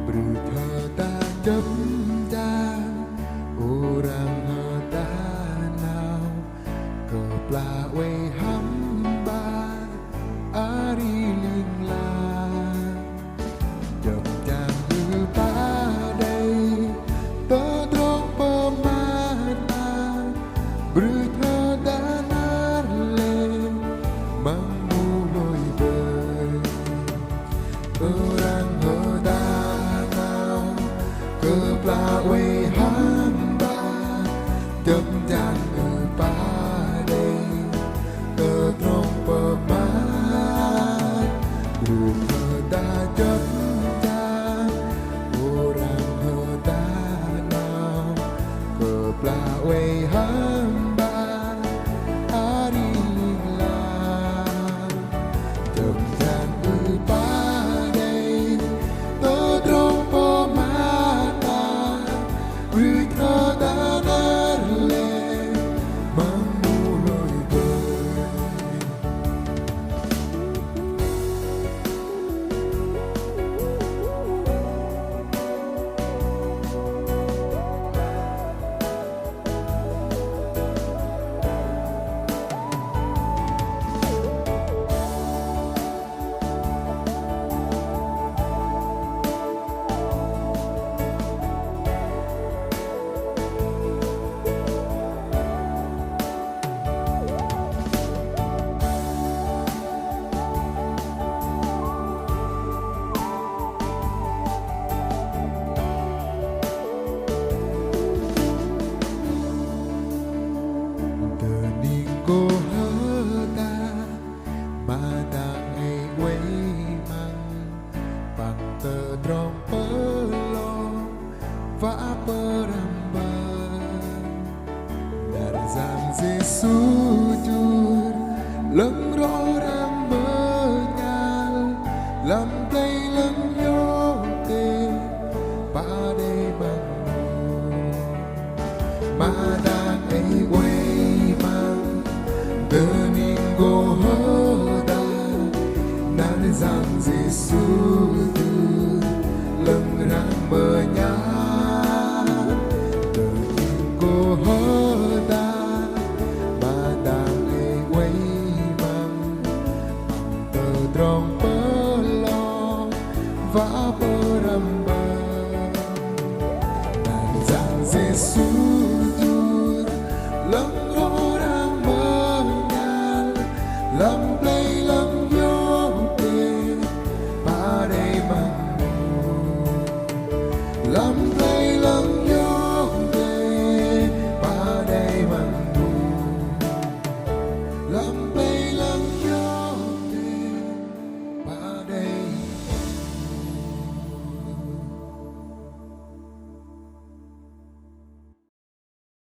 Berkata jam-jam orang hadanau keplawe hamba ari linglang jam-jam berpadai todrong pemana berhadanar le menguloi ber orang keplawe hamba jam-jam kepadai todrong pemat berhada jam-jam orang hadanau keplawe hamba ari linglang jam-jam kepadai todrong cô hơ madang ai quay măng bằng tờ trong bơ lo vã peramba dari zam sujud leng orang menyal lam play leng yote padai bangun madang ai quay Domingo hoda nari zang zisudu lengrang menyal Domingo hoda badang e quay mang todrong pelong va peramba nari zang zisudu lengrang love